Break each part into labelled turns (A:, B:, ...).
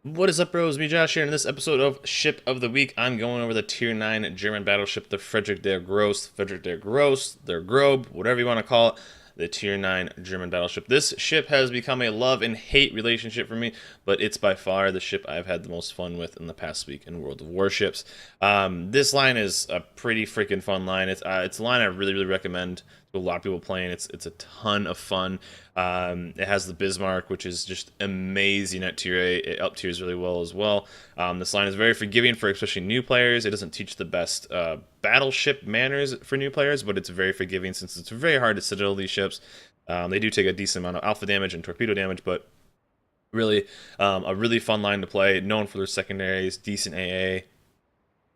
A: What is up, bros? Me, Josh, here. In this episode of Ship of the Week, I'm going over the Tier 9 German battleship, the Friedrich Der Grosse, Der Grobe, whatever you want to call it, the Tier 9 German battleship. This ship has become a love and hate relationship for me, but it's by far the ship I've had the most fun with in the past week in World of Warships. This line is a pretty freaking fun line. It's a line I really recommend to a lot of people playing. It's a ton of fun. It has the Bismarck, which is just amazing at tier 8. It up tiers really well as well. This line is very forgiving for especially new players. It doesn't teach the best battleship manners for new players, but it's very forgiving since it's very hard to citadel these ships. They do take a decent amount of alpha damage and torpedo damage, but really a really fun line to play. Known for their secondaries, decent AA,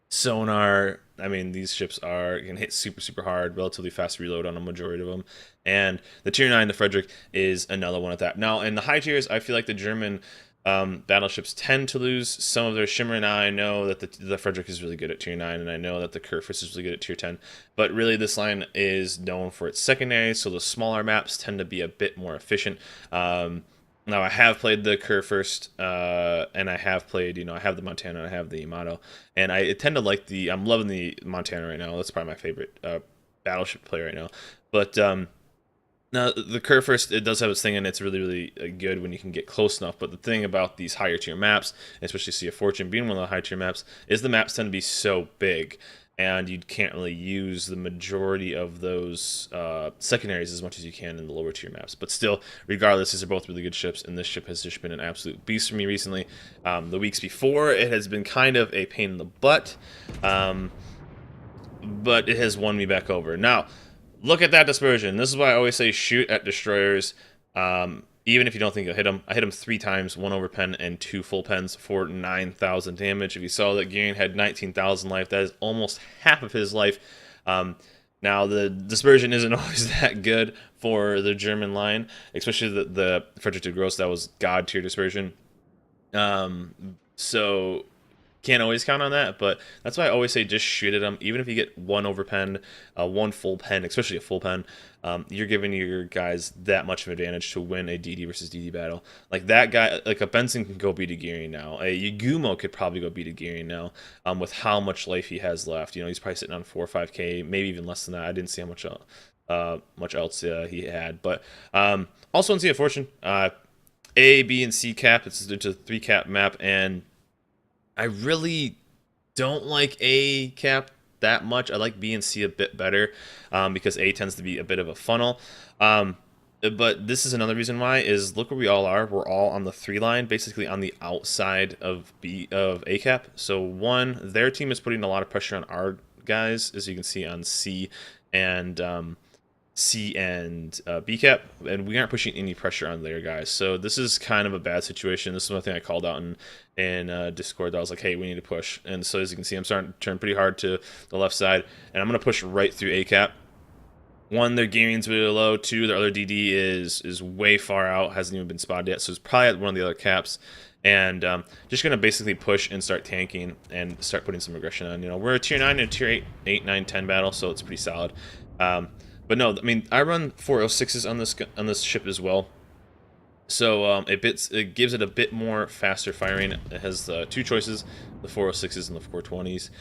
A: sonar. I mean, these ships can hit super hard, relatively fast reload on a majority of them. And the tier 9, the Frederick, is another one at that. Now, in the high tiers, I feel like the German battleships tend to lose some of their shimmer. Now, I know that the Frederick is really good at tier 9, and I know that the Kurfürst is really good at tier 10. But really, this line is known for its secondaries, so the smaller maps tend to be a bit more efficient. Now I have played the Kurfürst, and I have played, I have the Montana, I have the Yamato, and I tend to like I'm loving the Montana right now. That's probably my favorite battleship player right now. But now the Kurfürst, it does have its thing, and it's really good when you can get close enough. But the thing about these higher tier maps, especially Sea of Fortune being one of the high tier maps, is the maps tend to be so big, and you can't really use the majority of those secondaries as much as you can in the lower tier maps. But still, regardless, these are both really good ships, and this ship has just been an absolute beast for me recently. The weeks before, it has been kind of a pain in the butt, but it has won me back over. Now, look at that dispersion. This is why I always say shoot at destroyers. Even if you don't think you'll hit them. I hit him 3 times, 1 over pen and 2 full pens for 9,000 damage. If you saw that Gearing had 19,000 life, that is almost half of his life. Now, the dispersion isn't always that good for the German line, especially the Friedrich Der Grosse, that was god tier dispersion. So can't always count on that, but that's why I always say just shoot at them. Even if you get 1 over pen, 1 full pen, especially a full pen, you're giving your guys that much of an advantage to win a DD versus DD battle. Like that guy, like a Benson can go beat a Gearing now. A Yagumo could probably go beat a Gearing now, with how much life he has left. He's probably sitting on 4 or 5k, maybe even less than that. I didn't see how much else he had, but also in Sea of Fortune, A, B, and C cap. It's a 3 cap map, and I really don't like A cap that much. I like B and C a bit better, because A tends to be a bit of a funnel. But this is another reason why is look where we all are. We're all on the 3 line, basically on the outside of A cap. So one, their team is putting a lot of pressure on our guys, as you can see on and C and B cap, and we aren't pushing any pressure on their guys. So this is kind of a bad situation. This is one thing I called out in Discord. That I was like, hey, we need to push. And so as you can see, I'm starting to turn pretty hard to the left side, and I'm going to push right through A cap. One, their Gearing's really low. 2, their other DD is way far out, hasn't even been spotted yet, so it's probably at one of the other caps. And just going to basically push and start tanking and start putting some aggression on. We're a tier 9 and a tier 8, 9, 10 battle, so it's pretty solid. But no, I mean, I run 406s on this ship as well. So it gives it a bit more faster firing. It has 2 choices, the 406s and the 420s.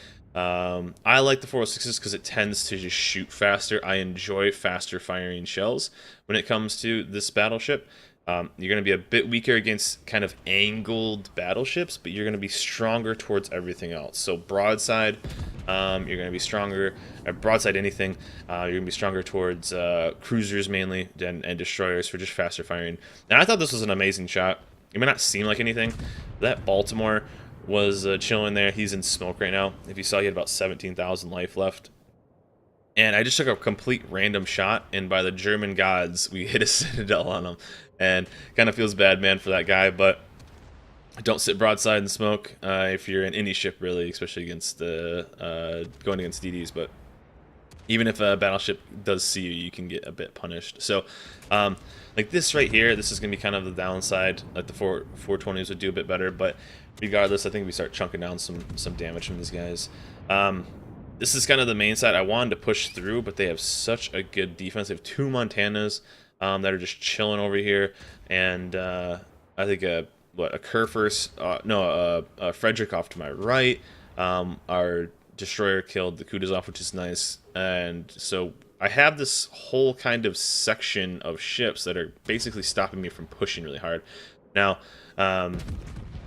A: I like the 406s because it tends to just shoot faster. I enjoy faster firing shells when it comes to this battleship. You're going to be a bit weaker against kind of angled battleships, but you're going to be stronger towards everything else. So broadside, you're going to be stronger. Broadside anything, you're going to be stronger towards cruisers mainly and destroyers for just faster firing. And I thought this was an amazing shot. It may not seem like anything. That Baltimore was chilling there. He's in smoke right now. If you saw, he had about 17,000 life left. And I just took a complete random shot, and by the German gods, we hit a citadel on him. And kind of feels bad, man, for that guy, but don't sit broadside in smoke if you're in any ship, really, especially against going against DDs. But even if a battleship does see you, you can get a bit punished. So, like this right here, this is going to be kind of the downside. Like the 420s would do a bit better, but regardless, I think we start chunking down some damage from these guys. This is kind of the main side. I wanted to push through, but they have such a good defense. They have 2 Montanas that are just chilling over here, and I think what, a Kurfürst, no, a Frederick off to my right. Our destroyer killed the Kutuzov, which is nice, and so I have this whole kind of section of ships that are basically stopping me from pushing really hard. Now, I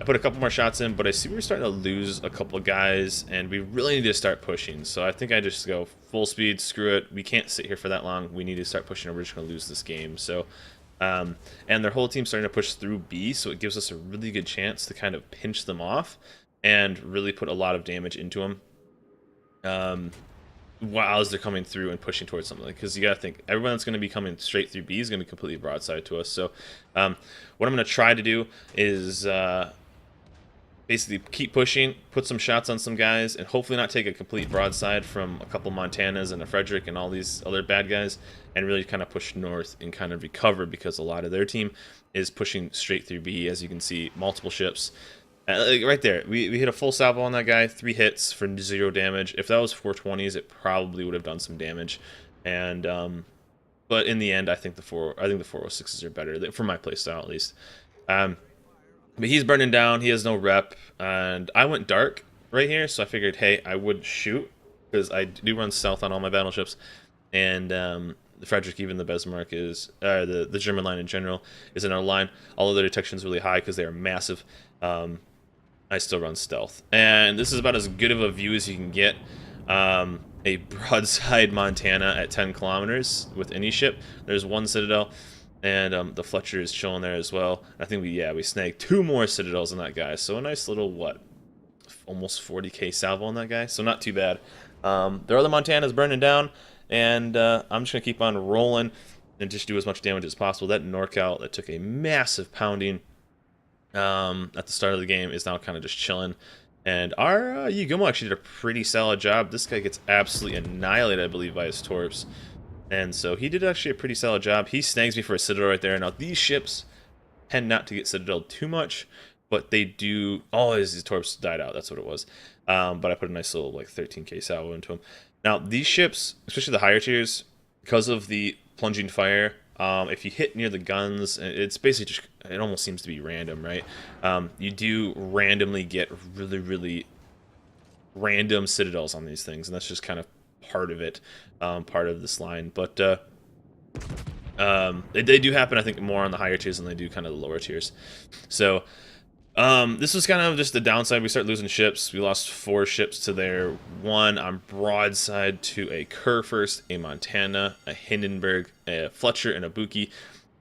A: put a couple more shots in, but I see we're starting to lose a couple of guys, and we really need to start pushing. So I think I just go full speed, screw it. We can't sit here for that long. We need to start pushing, or we're just going to lose this game. So, and their whole team's starting to push through B, so it gives us a really good chance to kind of pinch them off and really put a lot of damage into them. While as they're coming through and pushing towards something, because you gotta think everyone that's going to be coming straight through B is going to be completely broadside to us. So what I'm going to try to do is basically keep pushing, put some shots on some guys, and hopefully not take a complete broadside from a couple Montanas and a Frederick and all these other bad guys, and really kind of push north and kind of recover, because a lot of their team is pushing straight through B. As you can see, multiple ships. Right there, we hit a full salvo on that guy, 3 hits for 0 damage. If that was 420s, it probably would have done some damage. And but in the end, I think the 406s are better for my playstyle at least. But he's burning down. He has no rep, and I went dark right here, so I figured, hey, I would shoot because I do run stealth on all my battleships, and the Frederick, even the Bismarck is the German line in general is in our line. All of their detection is really high because they are massive. I still run stealth, and this is about as good of a view as you can get. A broadside Montana at 10 kilometers with any ship. There's one Citadel, and the Fletcher is chilling there as well. I think we snagged 2 more Citadels on that guy, so a nice little, what, almost 40k salvo on that guy, so not too bad. Their other Montana's burning down, and I'm just gonna keep on rolling and just do as much damage as possible. That NorCal that took a massive pounding at the start of the game is now kind of just chilling, and our Yugumo actually did a pretty solid job. This guy gets absolutely annihilated, I believe, by his torps, and so he did actually a pretty solid job. He snags me for a Citadel right there. Now these ships tend not to get Citadel too much, but they do. Oh, his torps died out, that's what it was. But I put a nice little like 13k salvo into him. Now these ships, especially the higher tiers, because of the plunging fire, if you hit near the guns, it's basically just, it almost seems to be random, right? You do randomly get really random Citadels on these things, and that's just kind of part of it, part of this line. But they do happen, I think, more on the higher tiers than they do kind of the lower tiers. So this was kind of just the downside. We start losing ships. We lost 4 ships to their 1 on broadside to a Kurfürst, a Montana, a Hindenburg, a Fletcher, and a Buki.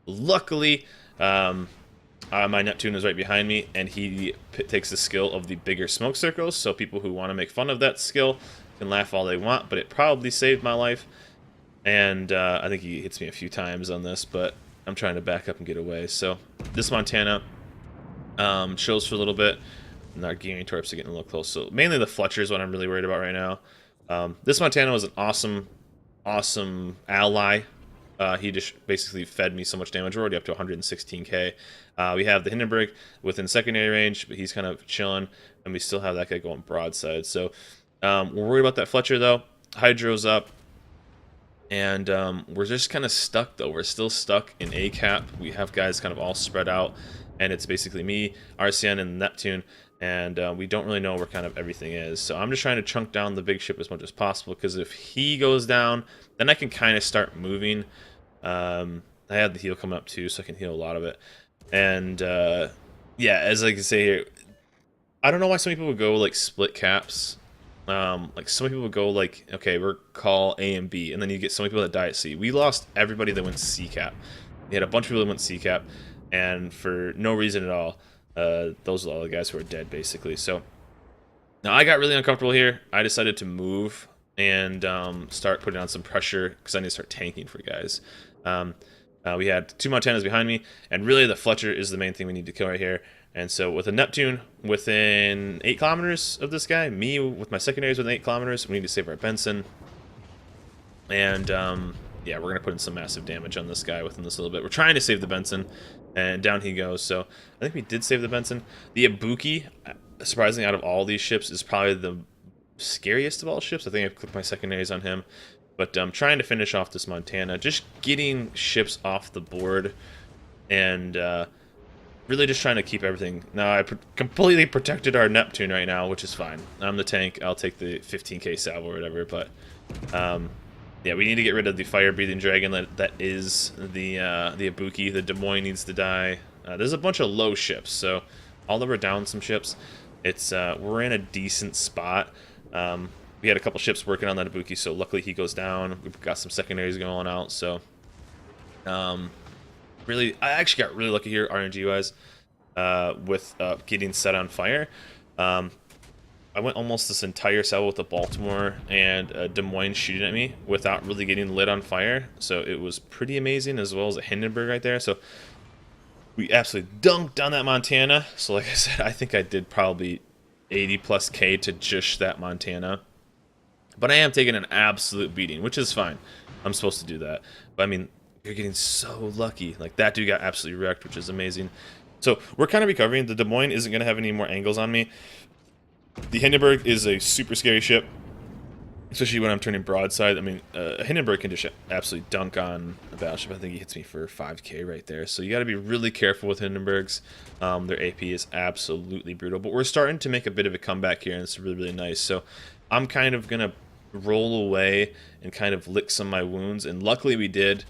A: Luckily, my Neptune is right behind me, and he takes the skill of the bigger smoke circles, so people who want to make fun of that skill can laugh all they want, but it probably saved my life. And I think he hits me a few times on this, but I'm trying to back up and get away. So this Montana chills for a little bit, and our gearing torps are getting a little close. So mainly the Fletcher is what I'm really worried about right now. This Montana was an awesome ally. He just basically fed me so much damage. We're already up to 116k. We have the Hindenburg within secondary range, but he's kind of chilling, and we still have that guy going broadside. So we're worried about that Fletcher though. Hydro's up, and we're just kind of stuck though. We're still stuck in A cap. We have guys kind of all spread out, and it's basically me, RCN, and Neptune, and we don't really know where kind of everything is. So I'm just trying to chunk down the big ship as much as possible, because if he goes down, then I can kind of start moving. I have the heal coming up too, so I can heal a lot of it. And yeah, as I can say here, I don't know why some people would go like split caps. Like some people would go like, okay, we're call A and B, and then you get so many people that die at C. We lost everybody that went C cap. We had a bunch of people that went C cap, and for no reason at all. Those are all the guys who are dead, basically. So now I got really uncomfortable here. I decided to move and start putting on some pressure, because I need to start tanking for guys. We had 2 Montanas behind me, and really the Fletcher is the main thing we need to kill right here. And so with a Neptune within 8 kilometers of this guy, me with my secondaries within 8 kilometers, we need to save our Benson. And yeah, we're going to put in some massive damage on this guy within this little bit. We're trying to save the Benson, and down he goes. So I think we did save the Benson. The Ibuki, surprisingly, out of all these ships, is probably the scariest of all ships. I think I've clicked my secondaries on him. But I'm trying to finish off this Montana, just getting ships off the board, and really just trying to keep everything. Now, I completely protected our Neptune right now, which is fine. I'm the tank. I'll take the 15k salvo or whatever, but yeah, we need to get rid of the fire-breathing dragon that is the Ibuki. The Des Moines needs to die. There's a bunch of low ships, so I'll never down some ships. It's we're in a decent spot. We had a couple ships working on that Ibuki, so luckily he goes down. We've got some secondaries going out, so really, I actually got really lucky here, RNG-wise, with getting set on fire. I went almost this entire salvo with the Baltimore and Des Moines shooting at me without really getting lit on fire, so it was pretty amazing, as well as a Hindenburg right there. So we absolutely dunked on that Montana. So like I said, I think I did probably 80 plus K to just that Montana. But I am taking an absolute beating, which is fine. I'm supposed to do that. But I mean, you're getting so lucky. Like, that dude got absolutely wrecked, which is amazing. So we're kind of recovering. The Des Moines isn't going to have any more angles on me. The Hindenburg is a super scary ship, especially when I'm turning broadside. I mean, Hindenburg can just absolutely dunk on a battleship. I think he hits me for 5k right there. So you got to be really careful with Hindenburgs. Their AP is absolutely brutal. But we're starting to make a bit of a comeback here, and it's really, really nice. So I'm kind of going to roll away and kind of lick some of my wounds. And luckily we did,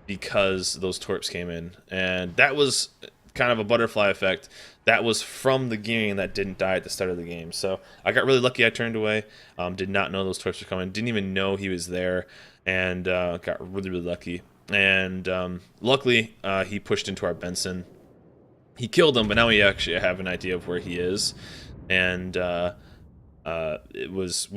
A: because those torps came in. And that was kind of a butterfly effect. That was from the gearing that didn't die at the start of the game. So I got really lucky. I turned away. Did not know those torps were coming. Didn't even know he was there. And got really, really lucky. And luckily, he pushed into our Benson. He killed him, but now we actually have an idea of where he is. And we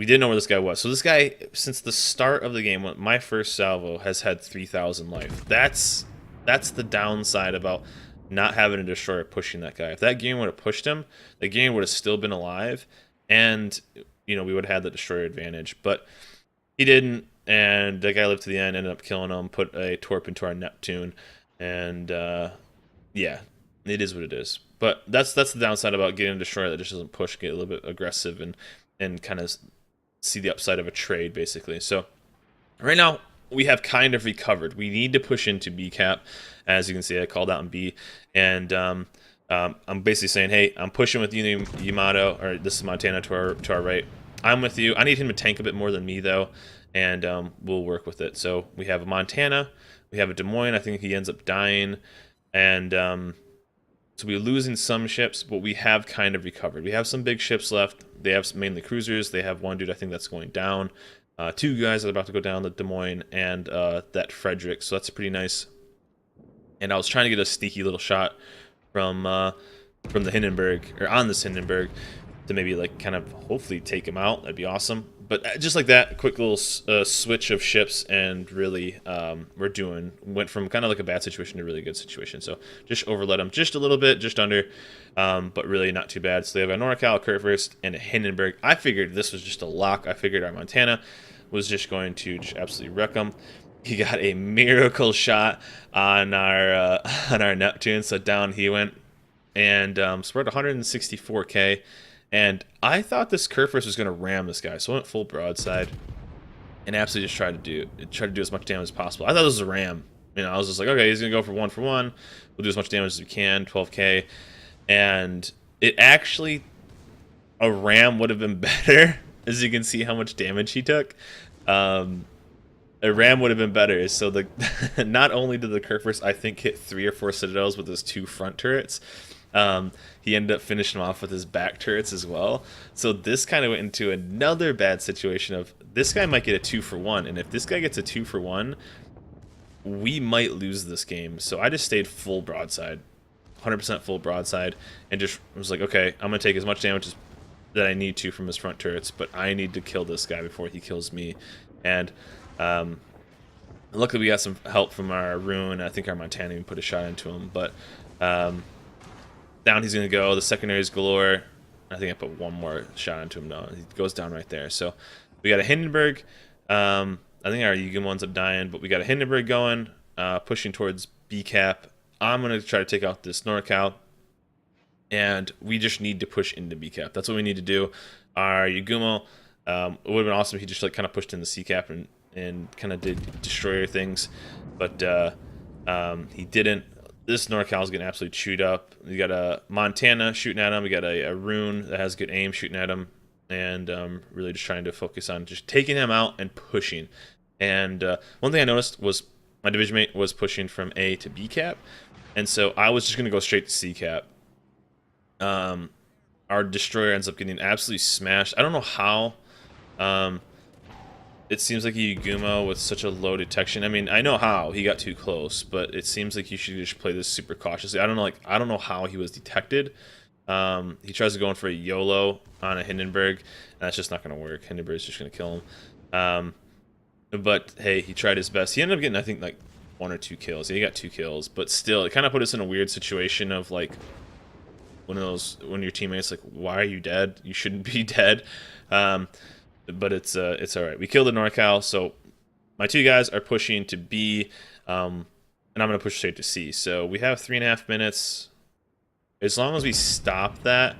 A: didn't know where this guy was. So this guy, since the start of the game, my first salvo, has had 3,000 life. That's the downside about not having a destroyer pushing that guy. If that game would have pushed him, the game would have still been alive, and we would have had the destroyer advantage. But he didn't, and that guy lived to the end, ended up killing him, put a torp into our Neptune, and yeah, it is what it is. But that's the downside about getting a destroyer that just doesn't push, get a little bit aggressive, and kind of see the upside of a trade, basically. So right now, we have kind of recovered. We need to push into B cap. As you can see, I called out in B, and I'm basically saying, hey, I'm pushing with you, Yamato, or this is Montana to our right. I'm with you. I need him to tank a bit more than me, though, and we'll work with it. So we have a Montana, we have a Des Moines. I think he ends up dying, and so we're losing some ships, but we have kind of recovered. We have some big ships left. They have mainly cruisers. They have one dude, I think, that's going down. Two guys that are about to go down, the Des Moines and that Friedrich. So that's pretty nice. And I was trying to get a sneaky little shot from the Hindenburg, or on this Hindenburg, to maybe like kind of hopefully take him out. That'd be awesome. But just like that, quick little switch of ships, and really went from kind of like a bad situation to a really good situation. So just overlet them just a little bit, just under, but really not too bad. So they have a NorCal, a Kurfürst, and a Hindenburg. I figured this was just a lock. I figured our Montana was just going to just absolutely wreck them. He got a miracle shot on our Neptune, so down he went, and so we're at 164k. And I thought this Kurfürst was going to ram this guy, so I went full broadside and absolutely just tried to do as much damage as possible. I thought this was a ram. I was just like, okay, he's going to go for one. We'll do as much damage as we can, 12k. And it actually, a ram would have been better, as you can see how much damage he took. A ram would have been better. So not only did the Kurfürst, I think, hit 3 or 4 citadels with his 2 front turrets, he ended up finishing him off with his back turrets as well. So this kind of went into another bad situation of this guy might get a 2-for-1, and if this guy gets a 2-for-1, we might lose this game. So I just stayed full broadside, 100% full broadside, and just was like, okay, I'm gonna take as much damage that I need to from his front turrets, but I need to kill this guy before he kills me. And luckily we got some help from our Rune. I think our Montana even put a shot into him, but down he's going to go. The secondaries galore. I think I put one more shot into him. No, he goes down right there. So we got a Hindenburg. I think our Yugen ends up dying, but we got a Hindenburg going, pushing towards B cap. I'm going to try to take out this NorCal, and we just need to push into B cap. That's what we need to do. Our Yugumo, it would have been awesome if he just like kind of pushed in the C cap and kind of did destroyer things, but he didn't. this NorCal's getting absolutely chewed up. You got a Montana shooting at him. We got a Rune that has good aim shooting at him, and really just trying to focus on just taking him out and pushing. And one thing I noticed was my division mate was pushing from A to B cap, and so I was just gonna go straight to C cap. Our destroyer ends up getting absolutely smashed. I don't know how. Um, it seems like a Yugumo with such a low detection. I mean, I know how he got too close, but it seems like you should just play this super cautiously. I don't know, I don't know how he was detected. He tries to go in for a YOLO on a Hindenburg, and that's just not going to work. Hindenburg's just going to kill him. But hey, he tried his best. He ended up getting, I think, like 1 or 2 kills. He got 2 kills, but still, it kind of put us in a weird situation of like one of those when your teammates like, why are you dead? You shouldn't be dead. But it's all right. We killed the NorCal, so my 2 guys are pushing to B, and I'm gonna push straight to C. So we have 3.5 minutes. As long as we stop that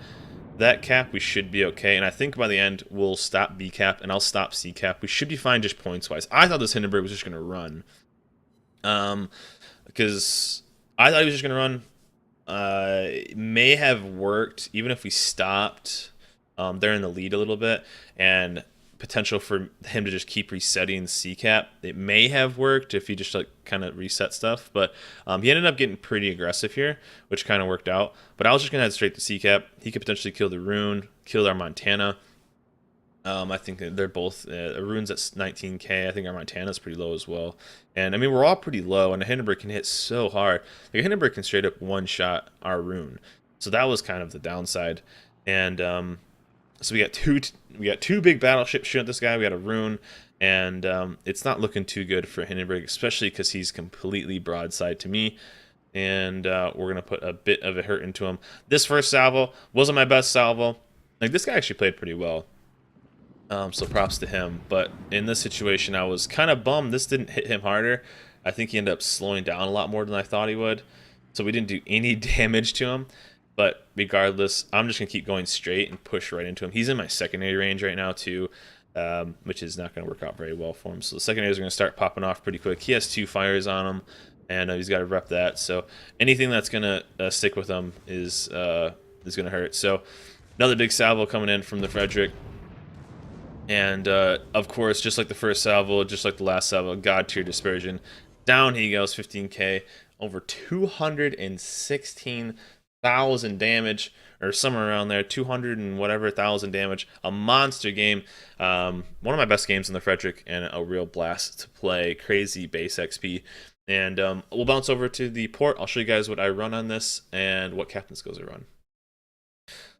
A: cap, we should be okay. And I think by the end we'll stop B cap and I'll stop C cap. We should be fine just points wise. I thought this Hindenburg was just gonna run, because I thought he was just gonna run. It may have worked even if we stopped. They're in the lead a little bit, and potential for him to just keep resetting C cap. It may have worked if he just like kind of reset stuff, but he ended up getting pretty aggressive here, which kind of worked out. But I was just gonna head straight to C cap. He could potentially kill the Rune, kill our Montana. I think that they're both Rune's at 19k. I think our Montana's pretty low as well. And I mean, we're all pretty low, and a Hindenburg can hit so hard. Like a Hindenburg can straight up one-shot our Rune. So that was kind of the downside. And so we got two big battleships shooting at this guy. We got a Rune, and it's not looking too good for Hindenburg, especially because he's completely broadside to me. And we're gonna put a bit of a hurt into him. This first salvo wasn't my best salvo. Like this guy actually played pretty well. So props to him. But in this situation, I was kind of bummed this didn't hit him harder. I think he ended up slowing down a lot more than I thought he would. So we didn't do any damage to him. But regardless, I'm just going to keep going straight and push right into him. He's in my secondary range right now too, which is not going to work out very well for him. So the secondaries are going to start popping off pretty quick. He has 2 fires on him, and he's got to rep that. So anything that's going to stick with him is going to hurt. So another big salvo coming in from the Friedrich. And of course, just like the first salvo, just like the last salvo, God tier dispersion. Down he goes, 15k, over 216,000 damage, or somewhere around there, 200 and whatever thousand damage. A monster game. One of my best games in the Friedrich, and a real blast to play. Crazy base XP. And we'll bounce over to the port. I'll show you guys what I run on this and what captain skills I run.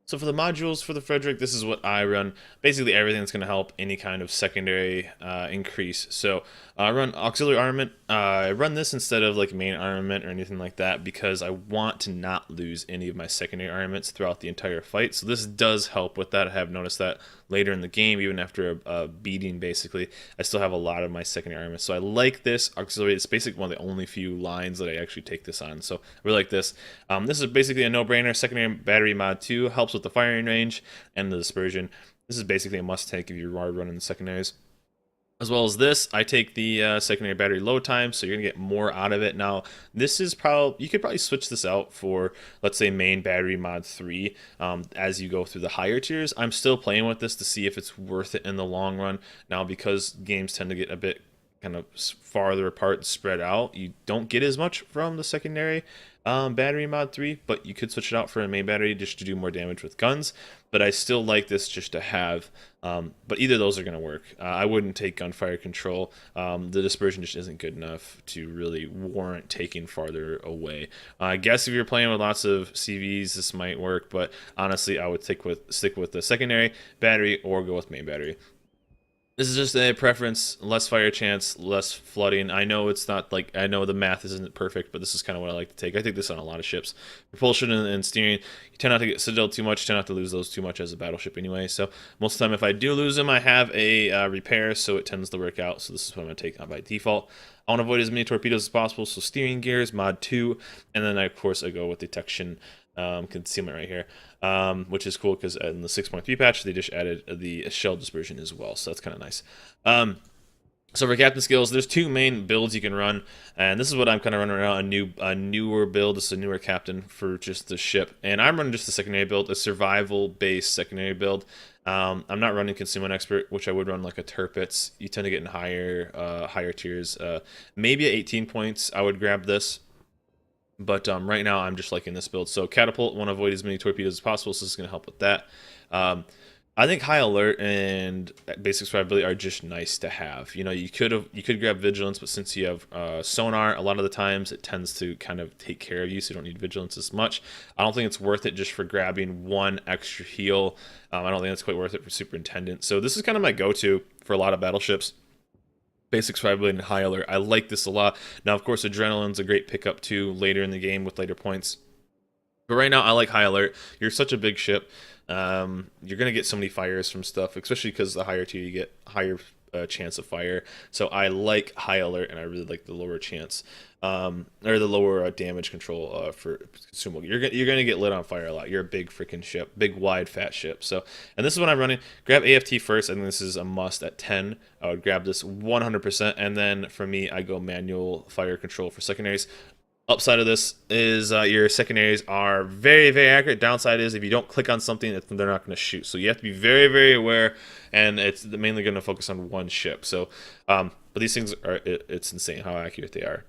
A: So for the modules for the Friedrich, this is what I run. Basically everything that's going to help any kind of secondary increase. So I run auxiliary armament. I run this instead of like main armament or anything like that because I want to not lose any of my secondary armaments throughout the entire fight. So this does help with that. I have noticed that later in the game, even after a beating basically, I still have a lot of my secondary armaments. So I like this auxiliary. It's basically one of the only few lines that I actually take this on. So I really like this. This is basically a no-brainer. Secondary battery mod 2 helps with the firing range and the dispersion. This is basically a must-take if you are running the secondaries. As well as this, I take the secondary battery load time, so you're gonna get more out of it. Now, this is you could probably switch this out for, let's say, main battery mod 3 as you go through the higher tiers. I'm still playing with this to see if it's worth it in the long run. Now, because games tend to get a bit kind of farther apart and spread out, you don't get as much from the secondary battery mod 3, but you could switch it out for a main battery just to do more damage with guns. But I still like this just to have. But either of those are going to work. I wouldn't take gunfire control. The dispersion just isn't good enough to really warrant taking farther away. I guess if you're playing with lots of CVs, this might work, but honestly, I would stick with the secondary battery or go with main battery. This is just a preference, less fire chance, less flooding. I know it's not like, I know the math isn't perfect, but this is kind of what I like to take. I take this on a lot of ships. Propulsion and steering, you tend not to get Citadel too much, tend not to lose those too much as a battleship anyway. So most of the time if I do lose them, I have a repair, so it tends to work out. So this is what I'm going to take by default. I want to avoid as many torpedoes as possible, so steering gears, mod 2, and then of course I go with detection concealment right here, which is cool because in the 6.3 patch they just added the shell dispersion as well, so that's kind of nice. So for captain skills, there's two main builds you can run, and this is what I'm kind of running around a newer build. This is a newer captain for just the ship, and I'm running just the secondary build, a survival-based secondary build. I'm not running consumer expert, which I would run like a Turpitz. You tend to get in higher tiers. Maybe at 18 points, I would grab this. But right now, I'm just liking this build. So catapult, want to avoid as many torpedoes as possible, so this is going to help with that. I think high alert and basic survivability are just nice to have. You know, you could grab vigilance, but since you have sonar, a lot of the times it tends to kind of take care of you, so you don't need vigilance as much. I don't think it's worth it just for grabbing one extra heal. I don't think it's quite worth it for superintendent. So this is kind of my go-to for a lot of battleships. Basic survivability and high alert. I like this a lot. Now, of course, adrenaline's a great pickup too later in the game with later points. But right now, I like high alert. You're such a big ship. You're gonna get so many fires from stuff, especially because the higher tier you get higher chance of fire. So I like high alert, and I really like the lower chance, or the lower damage control for consumable. You're gonna get lit on fire a lot. You're a big freaking ship, big wide fat ship. So, and this is what I'm running. Grab AFT first. I think this is a must at 10. I would grab this 100%, and then for me, I go manual fire control for secondaries. Upside of this is your secondaries are very, very accurate. Downside is if you don't click on something, they're not going to shoot. So you have to be very, very aware, and it's mainly going to focus on one ship. So, but these things it's insane how accurate they are.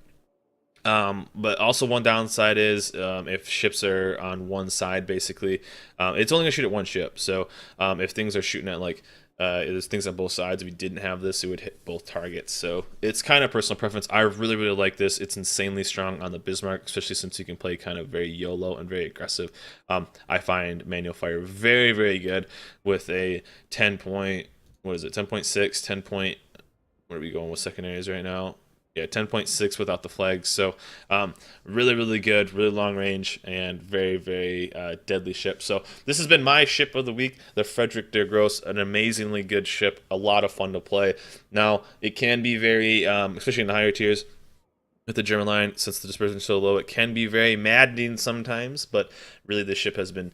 A: But also one downside is if ships are on one side, basically, it's only going to shoot at one ship. So if things are shooting at like there's things on both sides. If you didn't have this, it would hit both targets. So it's kind of personal preference. I really, really like this. It's insanely strong on the Bismarck, especially since you can play kind of very YOLO and very aggressive. I find manual fire very, very good with a 10 point, what is it, 10.6, 10 point, where are we going with secondaries right now? Yeah, 10.6 without the flags. So really, really good, really long range, and very, very deadly ship. So this has been my ship of the week, the Friedrich Der Grosse, an amazingly good ship, a lot of fun to play. Now, it can be very, especially in the higher tiers, with the German line, since the dispersion is so low, it can be very maddening sometimes, but really this ship has been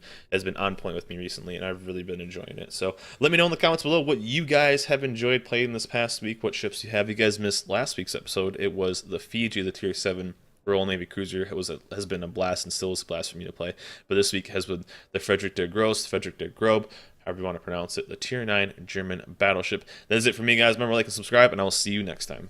A: on point with me recently, and I've really been enjoying it. So let me know in the comments below what you guys have enjoyed playing this past week, what ships you have. You guys missed last week's episode. It was the Fiji, the Tier 7 Royal Navy cruiser. Has been a blast and still is a blast for me to play. But this week has been the Friedrich Der Grosse, Friedrich Der Grobe, however you want to pronounce it, the Tier 9 German battleship. That is it for me, guys. Remember, like and subscribe, and I will see you next time.